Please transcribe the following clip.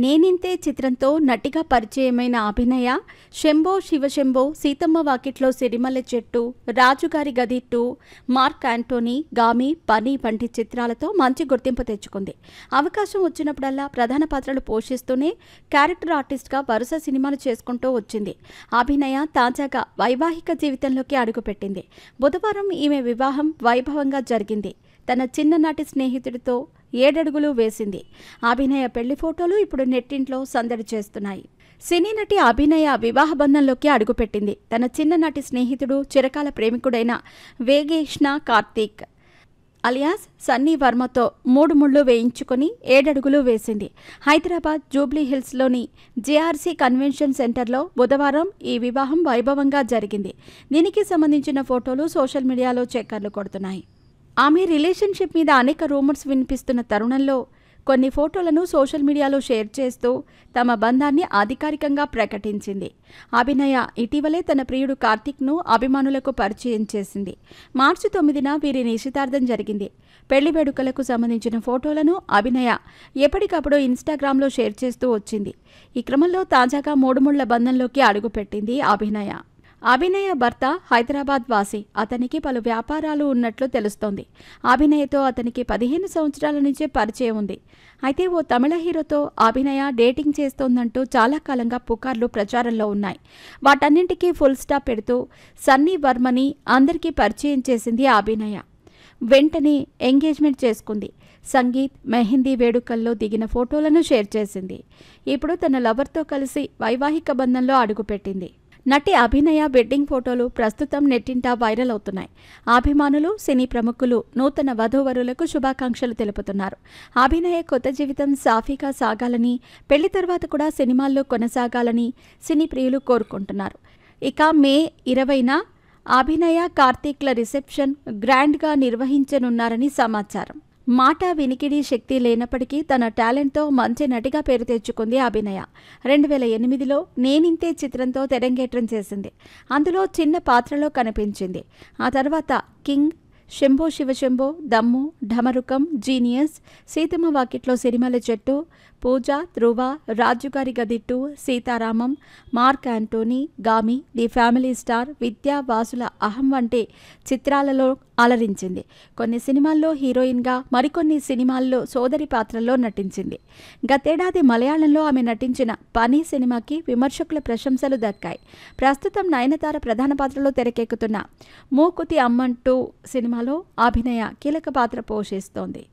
నేనింతే చిత్రంతో నటిగా పరిచయమైన అభినయ శంభో శివశంభో, సీతమ్మ వాకిట్లో సిరిమల్లె చెట్టు, రాజుగారి గది 2, మార్క్ యాంటోనీ, గామి, పని వంటి చిత్రాలతో మంచి గుర్తింపు తెచ్చుకుంది. అవకాశం వచ్చినప్పుడల్లా ప్రధాన పాత్రలు పోషిస్తూనే క్యారెక్టర్ ఆర్టిస్ట్గా వరుస సినిమాలు చేసుకుంటూ వచ్చింది. అభినయ తాజాగా వైవాహిక జీవితంలోకి అడుగుపెట్టింది. బుధవారం ఈమె వివాహం వైభవంగా జరిగింది. తన చిన్ననాటి స్నేహితుడితో 7 అడుగులు వేసింది. అభినయ పెళ్లి ఫోటోలు ఇప్పుడు నెట్టింట్లో సందడి చేస్తున్నాయి. సినీ నటి అభినయ వివాహ బంధంలోకి అడుగుపెట్టింది. తన చిన్ననాటి స్నేహితుడు, చిరకాల ప్రేమికుడైన వేగేష్ణ కార్తీక్ అలియాస్ సన్నీ వర్మతో 3 ముళ్ళు వేయించుకొని 7 అడుగులు వేసింది. హైదరాబాద్ జూబ్లీ హిల్స్లోని జేఆర్సీ కన్వెన్షన్ సెంటర్లో బుధవారం ఈ వివాహం వైభవంగా జరిగింది. దీనికి సంబంధించిన ఫోటోలు సోషల్ మీడియాలో చక్కర్లు కొడుతున్నాయి. ఆమె రిలేషన్షిప్ మీద అనేక రూమర్స్ వినిపిస్తున్న తరుణంలో కొన్ని ఫోటోలను సోషల్ మీడియాలో షేర్ చేస్తూ తమ బంధాన్ని అధికారికంగా ప్రకటించింది. అభినయ ఇటీవలే తన ప్రియుడు కార్తీక్ను అభిమానులకు పరిచయం చేసింది. మార్చి 9న వీరి నిశ్చితార్థం జరిగింది. పెళ్లి వేడుకలకు సంబంధించిన ఫోటోలను అభినయ ఎప్పటికప్పుడు ఇన్స్టాగ్రామ్లో షేర్ చేస్తూ వచ్చింది. ఈ క్రమంలో తాజాగా 3 ముళ్ల బంధంలోకి అడుగుపెట్టింది అభినయ. అభినయ భర్త హైదరాబాద్ వాసి. అతనికి పలు వ్యాపారాలు ఉన్నట్లు తెలుస్తోంది. అభినయతో అతనికి 15 సంవత్సరాల నుంచే పరిచయం ఉంది. అయితే ఓ తమిళ హీరోతో అభినయ డేటింగ్ చేస్తోందంటూ చాలా కాలంగా పుకార్లు ప్రచారంలో ఉన్నాయి. వాటన్నింటికీ ఫుల్ స్టాప్ పెడుతూ సన్నీ వర్మని అందరికీ పరిచయం చేసింది అభినయ. వెంటనే ఎంగేజ్మెంట్ చేసుకుంది. సంగీత్, మెహందీ వేడుకల్లో దిగిన ఫోటోలను షేర్ చేసింది. ఇప్పుడు తన లవర్తో కలిసి వైవాహిక బంధంలో అడుగుపెట్టింది. నటి అభినయ వెడ్డింగ్ ఫోటోలు ప్రస్తుతం నెట్టింటా వైరల్ అవుతున్నాయి. అభిమానులు, సినీ ప్రముఖులు నూతన వధూవరులకు శుభాకాంక్షలు తెలుపుతున్నారు. అభినయ కొత్త జీవితం సాఫీగా సాగాలని, పెళ్లి తర్వాత కూడా సినిమాల్లో కొనసాగాలని సినీ ప్రియులు కోరుకుంటున్నారు. ఇక మే 20న అభినయ, కార్తీక్ల రిసెప్షన్ గ్రాండ్గా నిర్వహించనున్నారని సమాచారం. మాట వినికిడి శక్తి లేనప్పటికీ తన టాలెంట్తో మంచి నటిగా పేరు తెచ్చుకుంది అభినయ. 2008లో నేనింతే చిత్రంతో తెరంగేట్రం చేసింది. అందులో చిన్న పాత్రలో కనిపించింది. ఆ తర్వాత కింగ్, శంభో శివశంభో, దమ్ము, ఢమరుకం, జీనియస్, సీతమ్మ వాకిట్లో సిరిమల్లె చెట్టు, పూజ, ధ్రువ, Rajugari Gadhi 2, Sita Ramam, Mark Antony, Gaami, the family star, Vidya Vasula అహం వంటి చిత్రాలలో అలరించింది. కొన్ని సినిమాల్లో హీరోయిన్గా, మరికొన్ని సినిమాల్లో సోదరి పాత్రల్లో నటించింది. గతేడాది మలయాళంలో ఆమె నటించిన పని సినిమాకి విమర్శకుల ప్రశంసలు దక్కాయి. ప్రస్తుతం నయనతార ప్రధాన పాత్రలో తెరకెక్కుతున్న మూకుతి అమ్మన్ 2 సినిమాలో అభినయ కీలక పాత్ర పోషిస్తోంది.